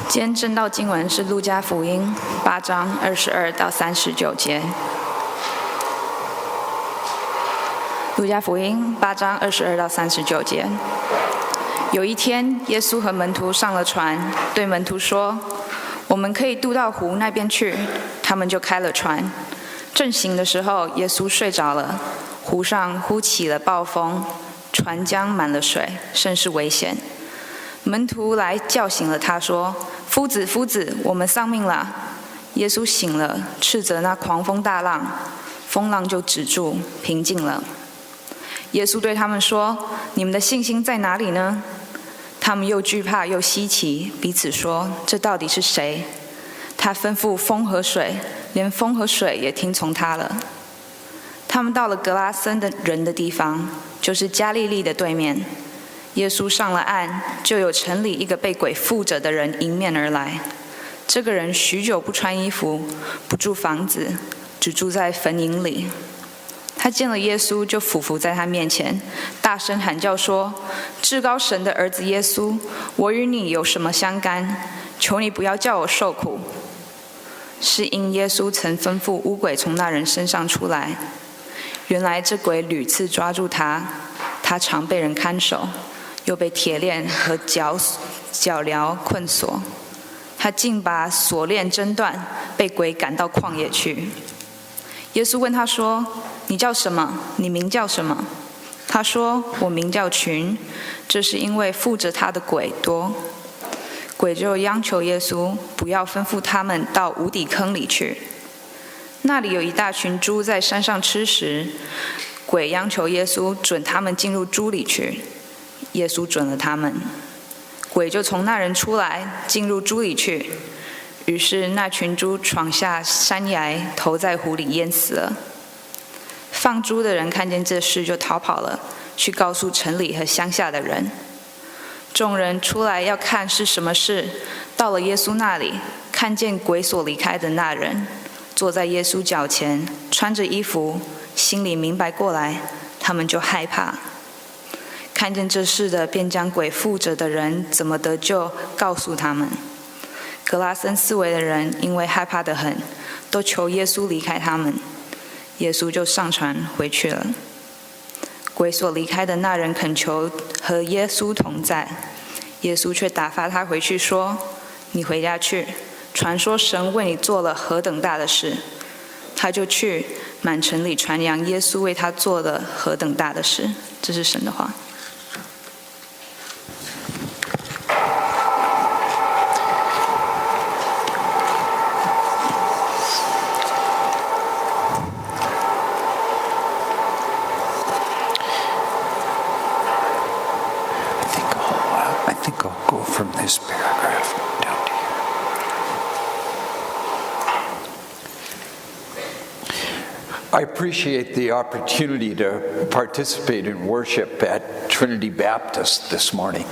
今天正道经文是路加福音8章22到39节。路加福音8章22到39节。有一天，耶稣和门徒上了船，对门徒说：“我们可以渡到湖那边去。”他们就开了船。正行的时候，耶稣睡着了，湖上忽起了暴风，船浆满了水，甚是危险。门徒来叫醒了他，说：“夫子，夫子，我们丧命了。”耶稣醒了，斥责那狂风大浪，风浪就止住，平静了。耶稣对他们说：“你们的信心在哪里呢？”他们又惧怕又稀奇，彼此说：“这到底是谁？他吩咐风和水，连风和水也听从他了。”他们到了格拉森的人的地方，就是加利利的对面。耶稣上了岸，就有城里一个被鬼附着的人迎面而来。这个人许久不穿衣服，不住房子，只住在坟茔里。他见了耶稣，就俯伏在他面前，大声喊叫说：“至高神的儿子耶稣，我与你有什么相干？求你不要叫我受苦。”是因耶稣曾吩咐污鬼从那人身上出来。原来这鬼屡次抓住他，他常被人看守，又被铁链和脚镣困锁。他竟把锁链挣断，被鬼赶到旷野去。耶稣问他说：“你叫什么？你名叫什么？”他说：“我名叫群。”这是因为附着他的鬼多。鬼就央求耶稣不要吩咐他们到无底坑里去。那里有一大群猪在山上吃食，鬼央求耶稣准他们进入猪里去。耶稣准了他们。鬼就从那人出来，进入猪里去。于是那群猪闯下山崖，投在湖里淹死了。放猪的人看见这事，就逃跑了，去告诉城里和乡下的人。众人出来要看是什么事，到了耶稣那里，看见鬼所离开的那人坐在耶稣脚前，穿着衣服，心里明白过来，他们就害怕。看见这事的，便将鬼附着的人怎么得救告诉他们。格拉森四围的人因为害怕得很，都求耶稣离开他们。耶稣就上船回去了。鬼所离开的那人恳求和耶稣同在，耶稣却打发他回去说：“你回家去，传说神为你做了何等大的事。”他就去满城里传扬耶稣为他做了何等大的事。这是神的话。From this paragraph down to here. I appreciate the opportunity to participate in worship at Trinity Baptist this morning.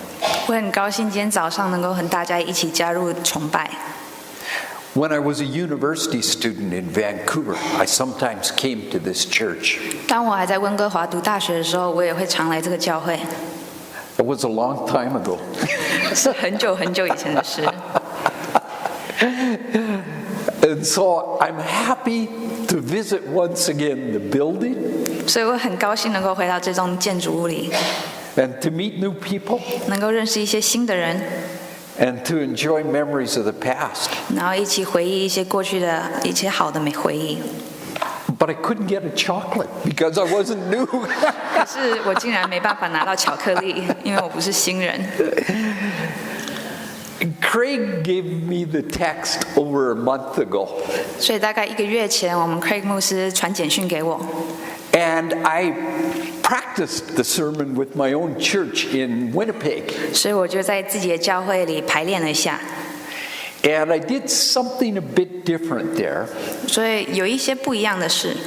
我很高兴今天早上能够和大家一起加入崇拜。When I was a university student in Vancouver, I sometimes came to this church. 当我还在温哥华读大学的时候，我也会常来这个教会。It was a long time ago. 是很久很久以前的事。And so I'm happy to visit once again the building. 所以我很高兴能够回到这栋建筑物里， And to meet new people. 能够认识一些新的人， And to enjoy memories of the past. 然后一起回忆一些过去的一些好的回忆。But I couldn't get a chocolate because I wasn't new. 可是我竟然没办法拿到巧克力，因为我不是新人。Craig gave me the text over a month ago. 所以大概1个月前，我们 Craig 牧师传简讯给我， And I practiced the sermon with my own church in Winnipeg. 所以我就在自己的教会里排练了一下。And I did something a bit different there. 所以有一些不一样的事。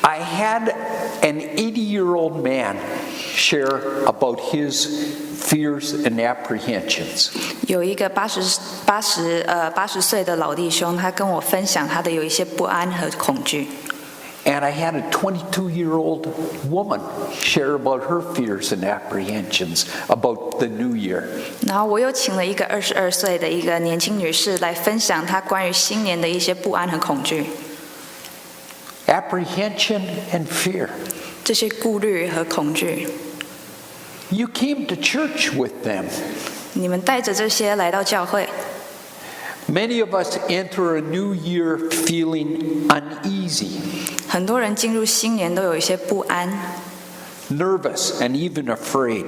I had an 80-year-old man share about his fears and apprehensions. 有一个80岁的老弟兄，他跟我分享他的有一些不安和恐惧。And I had a 22-year-old woman share about her fears and apprehensions about the new year. 然后我又请了一个22岁的一个年轻女士来分享她关于新年的一些不安和恐惧， Apprehension and fear. 这些顾虑和恐惧。 You came to church with them. 你们带着这些来到教会。 Many of us enter a new year feeling uneasy, 很多人进入新年都有一些不安， nervous, and even afraid.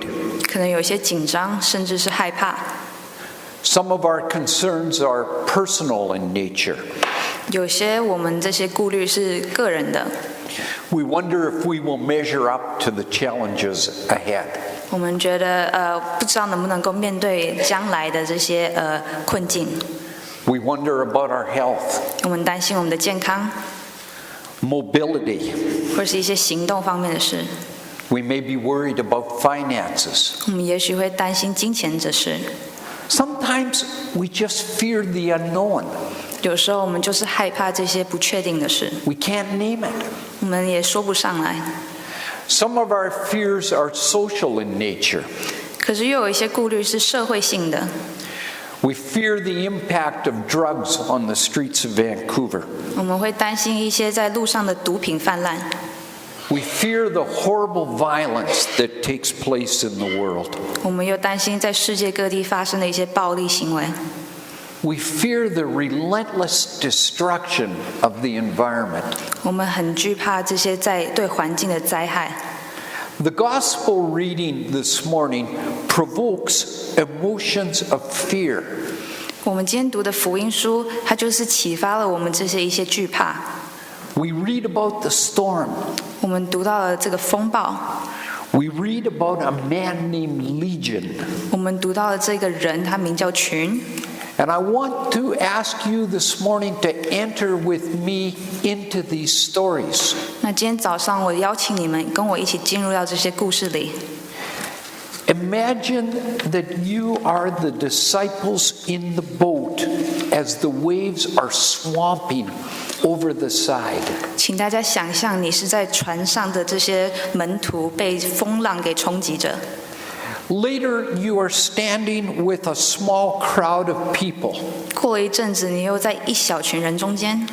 可能有一些紧张，甚至是害怕。 Some of our concerns are personal in nature. 有些我们这些顾虑是个人的， We wonder if we will measure up to the challenges ahead. 我们觉得不知道能不能够面对将来的这些困境。 We wonder about our health, 我们担心我们的健康， mobility. 或是一些行动方面的事。 We may be worried about finances. 我们也许会担心金钱这事。 Sometimes we just fear the unknown. 有时候我们就是害怕这些不确定的事， We can't name it. 我们也说不上来。 Some of our fears are social in nature. 可是又有一些顾虑是社会性的。 We fear the impact of drugs on the streets of Vancouver. 我们会担心一些在路上的毒品泛滥。 We fear the horrible violence that takes place in the world. 我们又担心在世界各地发生的一些暴力行为。 We fear the relentless destruction of the environment. 我们很惧怕这些对环境的灾害。 The gospel reading this morning provokes emotions of fear. 我们今天读的福音书，它就是启发了我们这些一些惧怕。 We read about the storm. 我们读到了这个风暴， We read about a man named Legion. 我们读到了这个人，他名叫群。 And I want to ask you this morning to enter with me into these stories. 那今天早上，我邀请你们跟我一起进入到这些故事里。 Imagine that you are the disciples in the boat as the waves are swamping over the side. 请大家想象，你是在船上的这些门徒被风浪给冲击着。 Later, you are standing with a small crowd of people, 过了一阵子，你又在一小群人中间，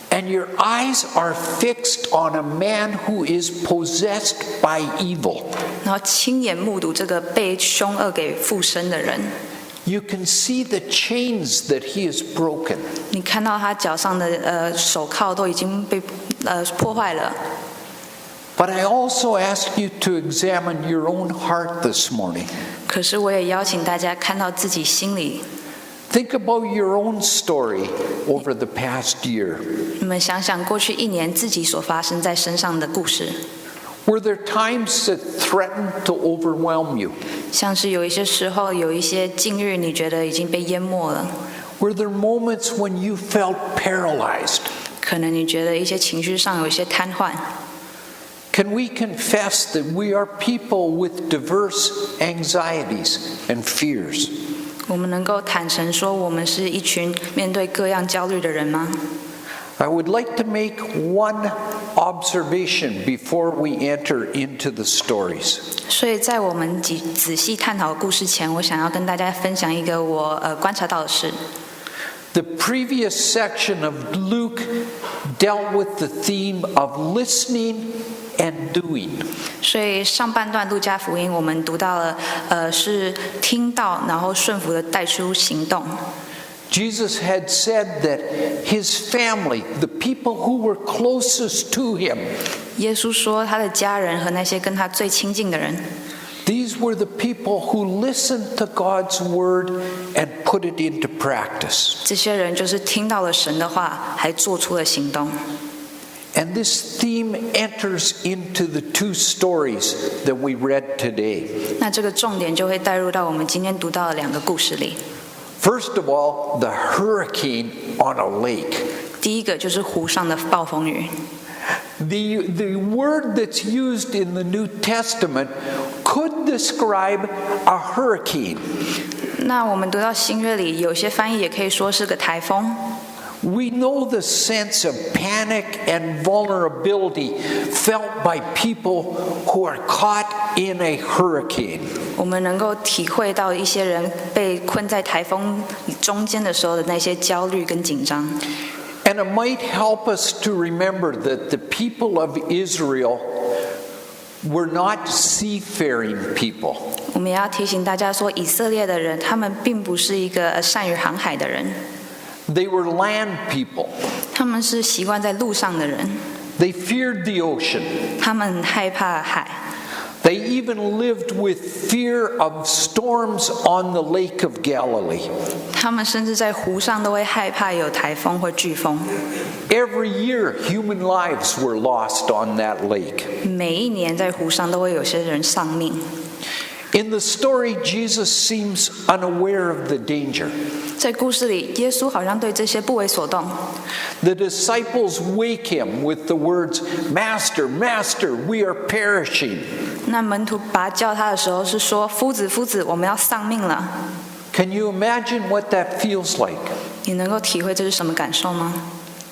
and your eyes are fixed on a man who is possessed by evil. 然后亲眼目睹这个被凶恶给附身的人。 You can see the chains that he has broken. 你看到他脚上的手铐都已经被破坏了。 But I also ask you to examine your own heart this morning. 可是我也邀请大家看到自己心里， Think about your own story over the past year. 你们想想过去一年自己所发生在身上的故事， Were there times that threatened to overwhelm you? 像是有一些时候有一些境遇，你觉得已经被淹没了， Were there moments when you felt paralyzed? 可能你觉得一些情绪上有一些瘫痪。 Can we confess that we are people with diverse anxieties and fears? 我们能够坦诚说，我们是一群面对各样焦虑的人吗？ I would like to make one observation before we enter into the stories. 所以在我们仔细探讨故事前，我想要跟大家分享一个我观察到的事。 The previous section of Luke dealt with the theme of listening and doing. 所以上半段路加福音我们读到了，是听到然后顺服的带出行动。 Jesus had said that his family, the people who were closest to him, 耶稣说他的家人和那些跟他最亲近的人， these were the people who listened to God's word and put it into practice. 这些人就是听到了神的话，还做出了行动。 And this theme enters into the two stories that we read today. 那这个重点就会带入到我们今天读到的两个故事里。 First of all, the hurricane on a lake. 第一个就是湖上的暴风雨。 The word that's used in the New Testament could describe a hurricane. 那我们读到新约里，有些翻译也可以说是个台风。We know the sense of panic and vulnerability felt by people who are caught in a hurricane. 我们能够体会到一些人被困在台风中间的时候的那些焦虑跟紧张。And it might help us to remember that the people of Israel were not seafaring people. 我们也要提醒大家说，以色列的人，他们并不是一个善于航海的人， They were land people. 他们是习惯在路上的人， They feared the ocean. 他们害怕海， They even lived with fear of storms on the Lake of Galilee. 他们甚至在湖上都会害怕有台风或飓风。 Every year, human lives were lost on that lake. 每一年在湖上都会有些人丧命。 In the story, Jesus seems unaware of the danger. 在故事里，耶稣好像对这些不为所动。 The disciples wake him with the words, "Master, Master, we are perishing." 那门徒把他叫他的时候是说：“夫子，夫子，我们要丧命了。” Can you imagine what that feels like? 你能够体会这是什么感受吗？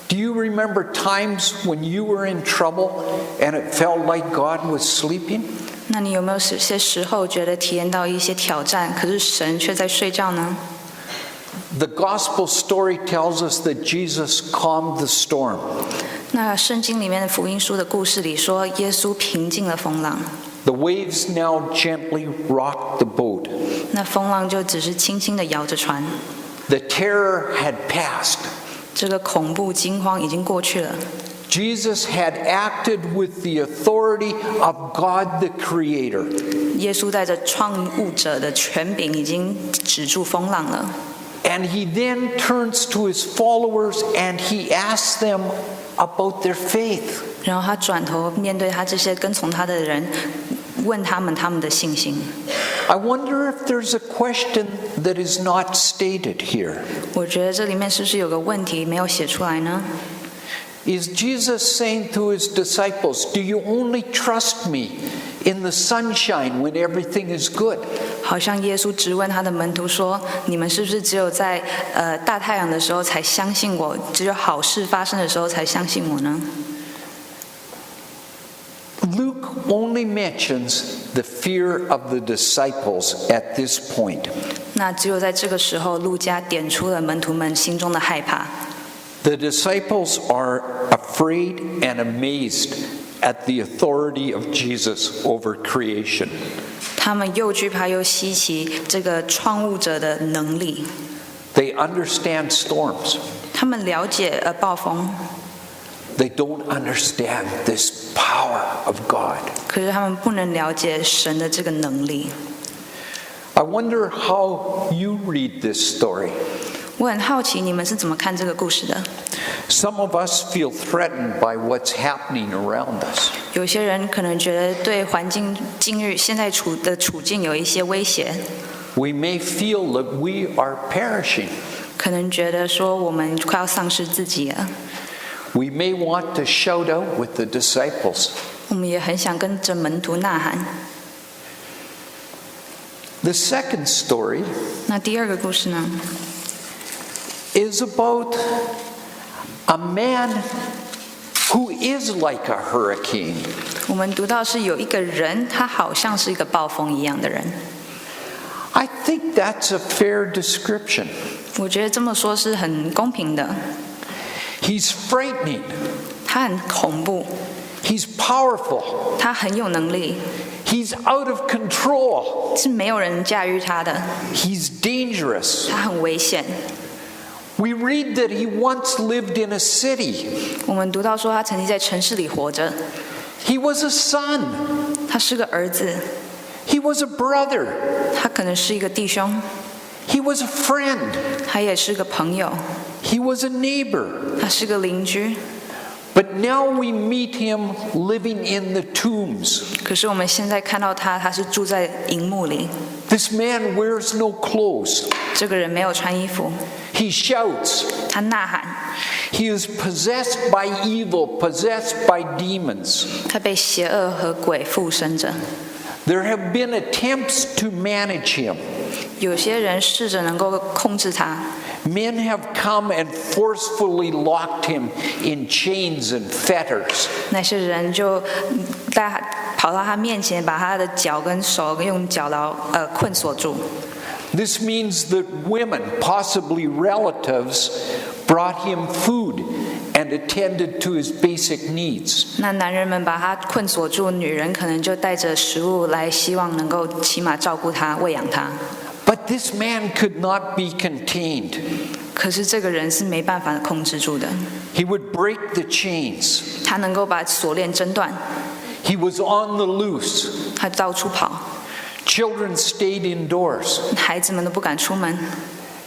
Do you remember times when you were in trouble and it felt like God was sleeping? 那你有没有些时候觉得体验到一些挑战，可是神却在睡觉呢？ The gospel story tells us that Jesus calmed the storm. 那圣经里面的福音书的故事里说，耶稣平静了风浪， The waves now gently rocked the boat. 那风浪就只是轻轻地摇着船， The terror had passed. 这个恐怖惊慌已经过去了。 Jesus had acted with the authority of God the Creator. 耶稣带着创物者的权柄，已经止住风浪了。 And he then turns to his followers and he asks them about their faith. 然后他转头面对他这些跟从他的人，问他们的信心。 I wonder if there's a question that is not stated here. 我觉得这里面是不是有个问题没有写出来呢？ Is Jesus saying to his disciples, "Do you only trust me in the sunshine when everything is good?" 好像耶稣质问他的门徒说：“你们是不是只有在大太阳的时候才相信我，只有好事发生的时候才相信我呢？” Luke only mentions the fear of the disciples at this point. 那只有在这个时候，路加点出了门徒们心中的害怕。 The disciples are afraid and amazed at the authority of Jesus over creation. 他们又惧怕又稀奇这个创物者的能力。 They understand storms. 他们了解暴风， They don't understand this power of God. 可是他们不能了解神的这个能力。 I wonder how you read this story. 我很好奇你们是怎么看这个故事的？ Some of us feel threatened by what's happening around us. 有些人可能觉得对环境今日现在处境有一些威胁， We may feel that we are perishing. 可能觉得说我们快要丧失自己了。 We may want to shout out with the disciples. 我们也很想跟着门徒呐喊。 The second story 那第二个故事呢？ is about a man who is like a hurricane. 我们读到是有一个人，他好像是一个暴风一样的人。 I think that's a fair description. 我觉得这么说是很公平的。 He's frightening. 他很恐怖， He's powerful. 他很有能力， He's out of control. 是没有人驾驭他的， He's dangerous. 他很危险。 We read that he once lived in a city. 我们读到说他曾经在城市里活着， He was a son. 他是个儿子， He was a brother. 他可能是一个弟兄， He was a friend. 他也是个朋友， He was a neighbor. 他是个邻居。 But now we meet him living in the tombs. 可是我们现在看到他，他是住在银幕里。 This man wears no clothes. 这个人没有穿衣服， He shouts. 他呐喊， He is possessed by evil, possessed by demons. 他被邪恶和鬼附身着。 There have been attempts to manage him. 有些人试着能够控制他。Men have come and forcefully locked him in chains and fetters. 那些人就跑到他面前，把他的脚跟手用脚铐困锁住。This means that women, possibly relatives, brought him food and attended to his basic needs. 那男人们把他困锁住，女人可能就带着食物来，希望能够起码照顾他、喂养他。But this man could not be contained. 可是这个人是没办法控制住的。He would break the chains. 他能够把锁链挣断。He was on the loose. 他到处跑。Children stayed indoors. 孩子们都不敢出门。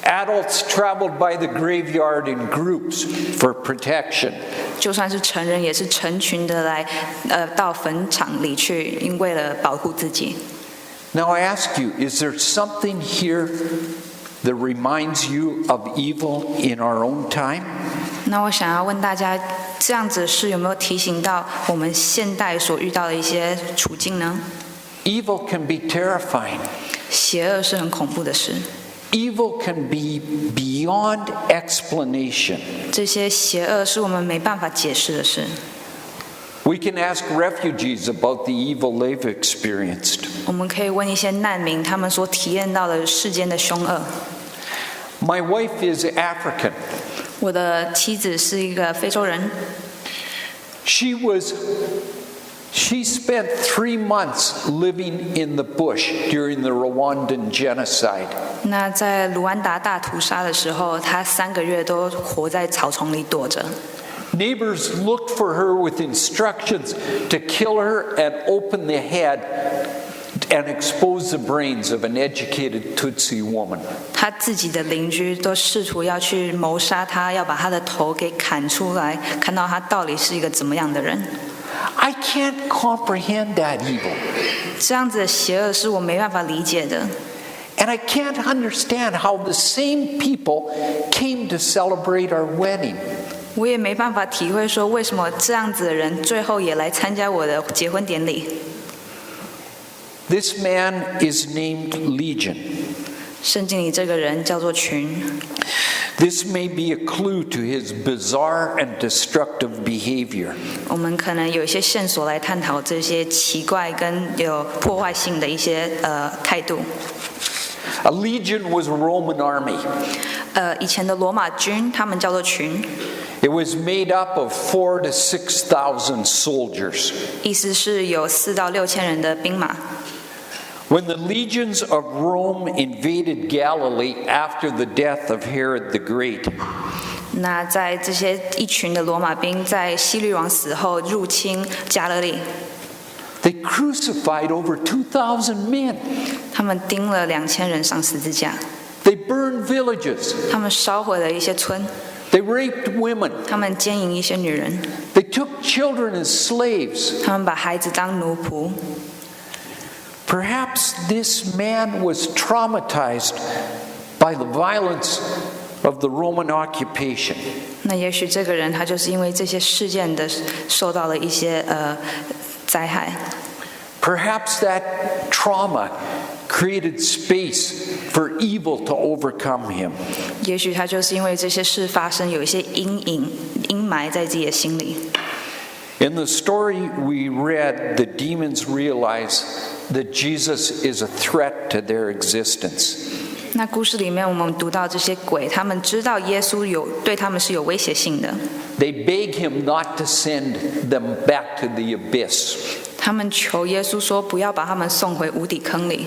Adults traveled by the graveyard in groups for protection. 就算是成人，也是成群的来，到坟场里去，为了保护自己。Now I ask you, is there something here that reminds you of evil in our own time? 那我想要问大家，这样子的事有没有提醒到我们现代所遇到的一些处境呢？ Evil can be terrifying. 邪恶是很恐怖的事。Evil can be beyond explanation. 这些邪恶是我们没办法解释的事。We can ask refugees about the evil they've experienced. 我们可以问一些难民，他们所体验到的世间的凶恶。My wife is African. 我的妻子是一个非洲人。She spent 3 months living in the bush during the Rwandan genocide. 那在卢安达大屠杀的时候，她3个月都活在草丛里躲着。Neighbors looked for her with instructions to kill her and open the head and expose the brains of an educated Tutsi woman. 他自己的邻居都试图要去谋杀他，要把他的头给砍出来，看到他到底是一个怎么样的人。I can't comprehend that evil. 这样子的邪恶是我没办法理解的。And I can't understand how the same people came to celebrate our wedding. 我也没办法体会说为什么这样子的人最后也来参加我的结婚典礼。This man is named Legion. 圣经里这个人叫做群。This may be a clue to his bizarre and destructive behavior. 我们可能有一些线索来探讨这些奇怪跟有破坏性的一些态度。A legion was a Roman army. 以前的罗马军，他们叫做群。It was made up of 4,000 to 6,000 soldiers. 意思是有4到6千人的兵马。When the legions of Rome invaded Galilee after the death of Herod the Great, 那在这些一群的罗马兵在希律王死后入侵加勒利， they crucified over 2,000 men. 他们钉了2000人上十字架， They burned villages. 他们烧毁了一些村， They raped women. 他们奸淫一些女人， They took children as slaves. 他们把孩子当奴仆。Perhaps this man was traumatized by the violence of the Roman occupation. 那也许这个人他就是因为这些事件的受到了一些灾害。Perhaps that trauma created space for evil to overcome him. 也许他就是因为这些事发生，有一些阴影、阴霾在自己的心里。In the story we read, the demons realize that Jesus is a threat to their existence. 那故事里面我们读到这些鬼，他们知道耶稣对他们是有威胁性的。They beg him not to send them back to the abyss. 他们求耶稣说，不要把他们送回无底坑里。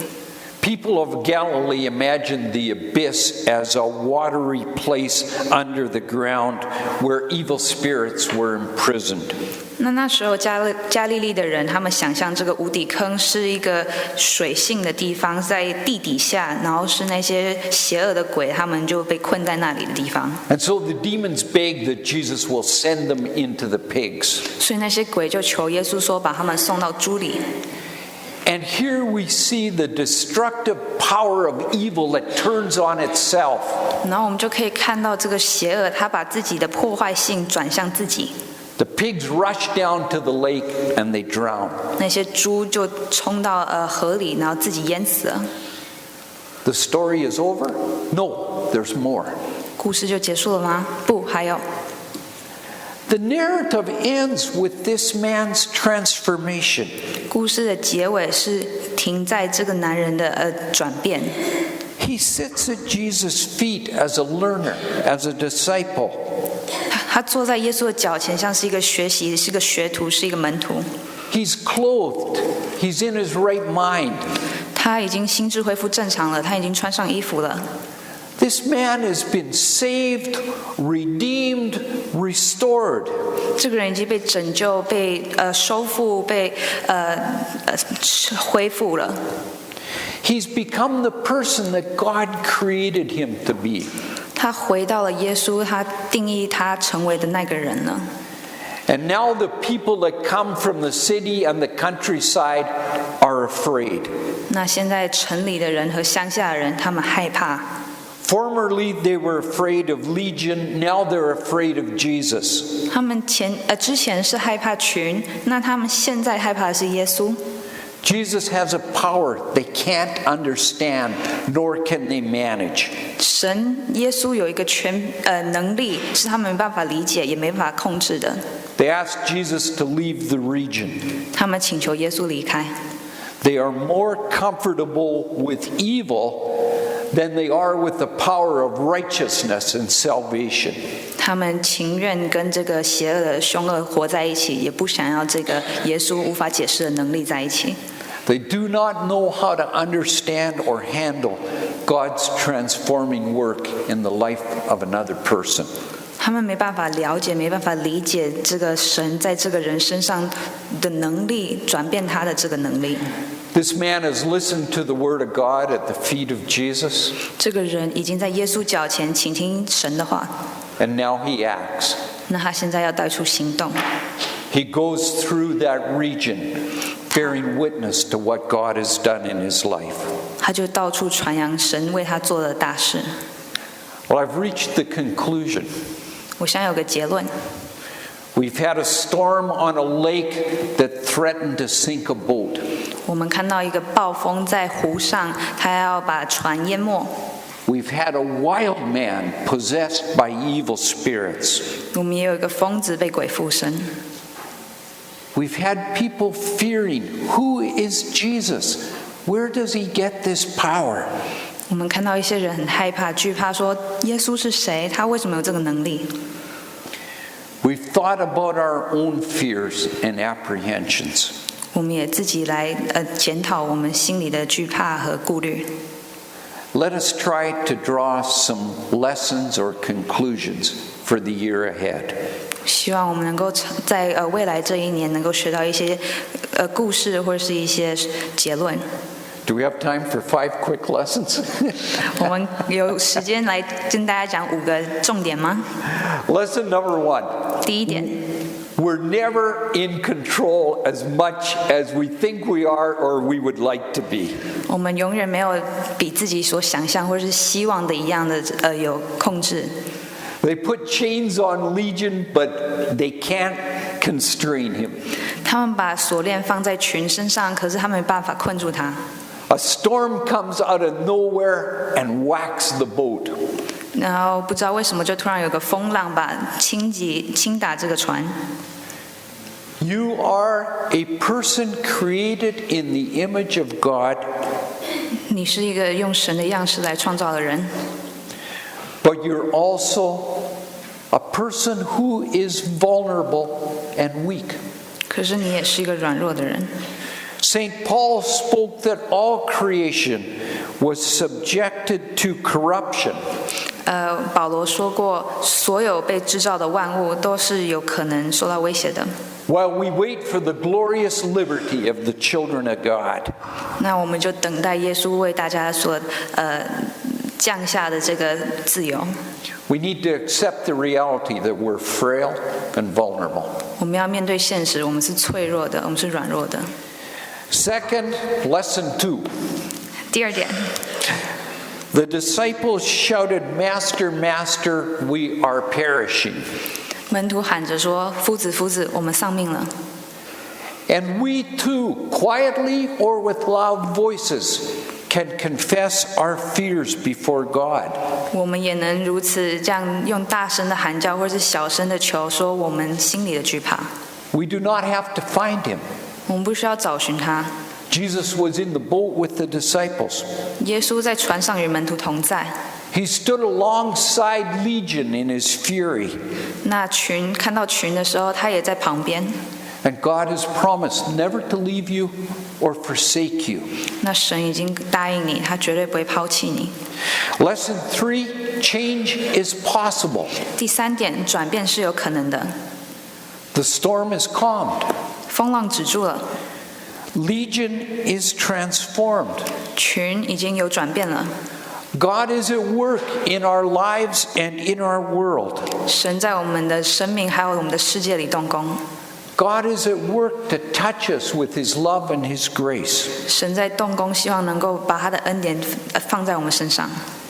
People of Galilee imagined the abyss as a watery place under the ground where evil spirits were imprisoned. 那时候加利利的人，他们想象这个无底坑是一个水性的地方，在地底下，然后是那些邪恶的鬼，他们就被困在那里的地方。And so the demons beg that Jesus will send them into the pigs. 所以那些鬼就求耶稣说，把他们送到猪里。And here we see the destructive power of evil that turns on itself. 然后我们就可以看到这个邪恶，他把自己的破坏性转向自己。The pigs rush down to the lake and they drown. 那些猪就冲到河里，然后自己淹死了。The story is over? No, there's more. 故事就结束了吗？不，还有。The narrative ends with this man's transformation. 故事的结尾是停在这个男人的转变。He sits at Jesus' feet as a learner, as a disciple. 他坐在耶稣的脚前，像是一个学习，是个学徒，是一个门徒。He's clothed. He's in his right mind. 他已经心智恢复正常了，他已经穿上衣服了。This man has been saved, redeemed, restored. 这个人已经被拯救、被收复、被恢复了。He's become the person that God created him to be. 他回到了耶稣，他定义他成为的那个人了。And now the people that come from the city and the countryside are afraid. 那现在城里的人和乡下的人，他们害怕。Formerly they were afraid of Legion, now they're afraid of Jesus. 他们之前是害怕群，那他们现在害怕的是耶稣。Jesus has a power they can't understand, nor can they manage. 耶稣有一个能力，是他们没办法理解，也没办法控制的。They asked Jesus to leave the region. 他们请求耶稣离开。They are more comfortable with evil than they are with the power of righteousness and salvation. 他们情愿跟这个邪恶的凶恶活在一起，也不想要这个耶稣无法解释的能力在一起。They do not know how to understand or handle God's transforming work in the life of another person. 他们没办法了解，没办法理解这个神在这个人身上的能力，转变他的这个能力。This man has listened to the word of God at the feet of Jesus. 这个人已经在耶稣脚前倾听神的话， And now he acts. 那他现在要带出行动。He goes through that region, bearing witness to what God has done in his life. 他就到处传扬神为他做的大事。Well, I've reached the conclusion. 我想有个结论。We've had a storm on a lake that threatened to sink a boat. 我们看到一个暴风在湖上，他要把船淹没。We've had a wild man possessed by evil spirits. 我们也有一个疯子被鬼附身。We've had people fearing, who is Jesus? Where does he get this power? 我们看到一些人很害怕、惧怕，说耶稣是谁？他为什么有这个能力？ We've thought about our own fears and apprehensions. 我们也自己来检讨我们心里的惧怕和顾虑。Let us try to draw some lessons or conclusions for the year ahead. 希望我们能够在未来这一年能够学到一些故事或者是一些结论。Do we have time for 5 quick lessons? 我们有时间来跟大家讲5个重点吗？ Lesson number 1. 第一点， We're never in control as much as we think we are or we would like to be. 我们永远没有比自己所想象或是希望的一样的有控制。They put chains on Legion, but they can't constrain him. 他们把锁链放在群身上，可是他们没办法困住他。A storm comes out of nowhere and whacks the boat. 然后不知道为什么就突然有个风浪把倾打这个船。You are a person created in the image of God, 你是一个用神的样式来创造的人， but you're also a person who is vulnerable and weak. 可是你也是一个软弱的人。St. Paul spoke that all creation was subjected to corruption. 保罗说过，所有被制造的万物都是有可能受到威胁的。While we wait for the glorious liberty of the children of God. 那我们就等待耶稣为大家所降下的这个自由。We need to accept the reality that we're frail and vulnerable. 我们要面对现实，我们是脆弱的，我们是软弱的。Second, lesson 2. 第二点， The disciples shouted, Master, Master, we are perishing. 门徒喊着说：“夫子，夫子，我们丧命了。” And we too, quietly or with loud voices, can confess our fears before God. 我们也能如此这样用大声的喊叫，或是小声的求，说我们心里的惧怕。We do not have to find him. 我们不需要找寻他。Jesus was in the boat with the disciples. 耶稣在船上与门徒同在。He stood alongside Legion in his fury. 那看到群的时候，他也在旁边。And God has promised never to leave you or forsake you. 那神已经答应你，他绝对不会抛弃你。Lesson 3, change is possible. 第3点，转变是有可能的。The storm is calmed. 风浪止住了， Legion is transformed. 群已经有转变了。God is at work in our lives and in our world. 神在我们的生命还有我们的世界里动工。God is at work to touch us with his love and his grace. 神在动工，希望能够把他的恩典放在我们身上。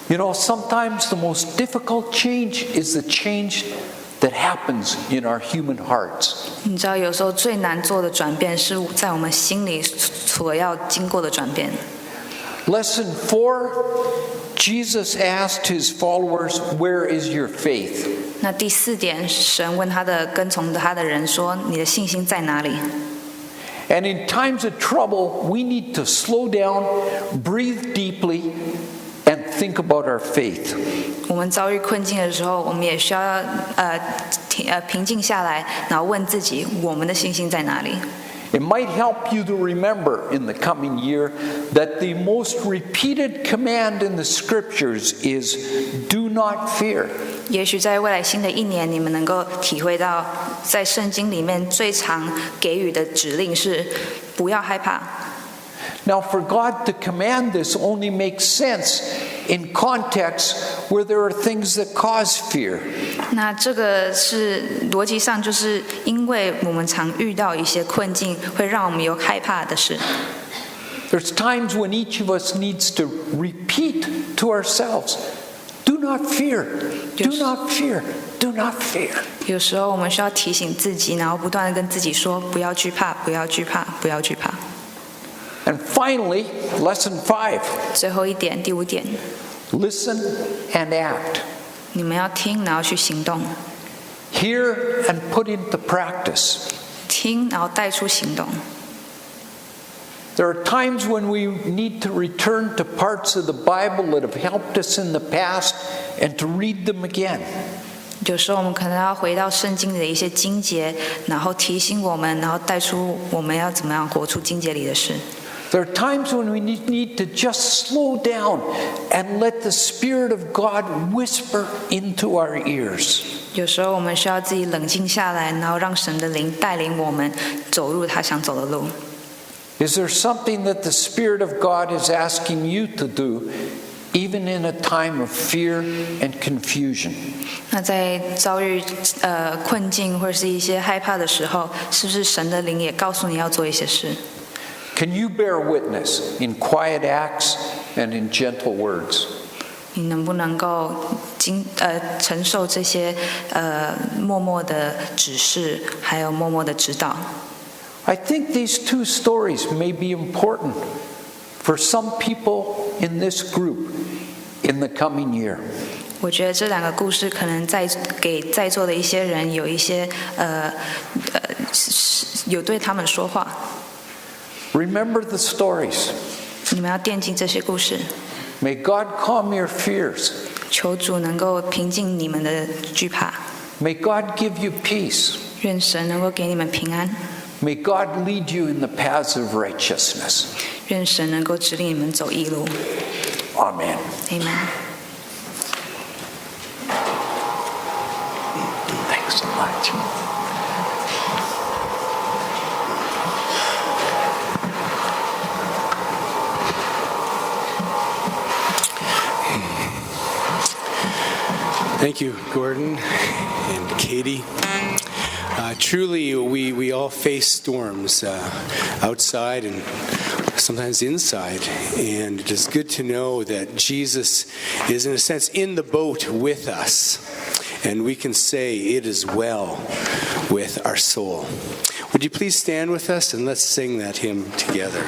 You know, sometimes the most difficult change is the change that happens in our human hearts. 你知道，有时候最难做的转变是在我们心里所要经过的转变。Lesson 4, Jesus asked his followers, "Where is your faith?" 那第4点，神问他的跟从他的人说：“你的信心在哪里？” And in times of trouble, we need to slow down, breathe deeply, and think about our faith. 我们遭遇困境的时候，我们也需要平静下来，然后问自己：我们的信心在哪里？ It might help you to remember in the coming year that the most repeated command in the scriptures is, "Do not fear." 也许在未来新的一年，你们能够体会到，在圣经里面最常给予的指令是不要害怕。Now, for God to command this only makes sense in contexts where there are things that cause fear. 那这个是逻辑上，就是因为我们常遇到一些困境，会让我们有害怕的事。There's times when each of us needs to repeat to ourselves, "Do not fear, do not fear, do not fear." 有时候我们需要提醒自己，然后不断地跟自己说：不要惧怕，不要惧怕，不要惧怕。And finally, lesson 5, 最后一点，第5点， listen and act. 你们要听，然后去行动。Hear and put into practice. 听，然后带出行动。There are times when we need to return to parts of the Bible that have helped us in the past and to read them again. 有时候我们可能要回到圣经里的一些经节，然后提醒我们，然后带出我们要怎么样活出经节里的事。There are times when we need to just slow down and let the Spirit of God whisper into our ears. 有时候我们需要自己冷静下来，然后让神的灵带领我们走入他想走的路。Is there something that the Spirit of God is asking you to do, even in a time of fear and confusion? 那在遭遇困境或者是一些害怕的时候，是不是神的灵也告诉你要做一些事？ Can you bear witness in quiet acts and in gentle words? 你能不能够承受这些默默的指示，还有默默的指导？ I think these 2 stories may be important for some people in this group in the coming year. 我觉得这2个故事可能给在座的一些人有一些有对他们说话。 Remember the stories. 你们要惦记这些故事。 May God calm your fears. 求主能够平静你们的惧怕。 May God give you peace. 愿神能够给你们平安。 May God lead you in the paths of righteousness. 愿神能够指引你们走义路。 Amen. Amen. Thanks so much. Thank you, Gordon and Katie. Truly, we all face storms outside and sometimes inside. And it is good to know that Jesus is, in a sense, in the boat with us. And we can say, "It is well with our soul." Would you please stand with us and let's sing that hymn together?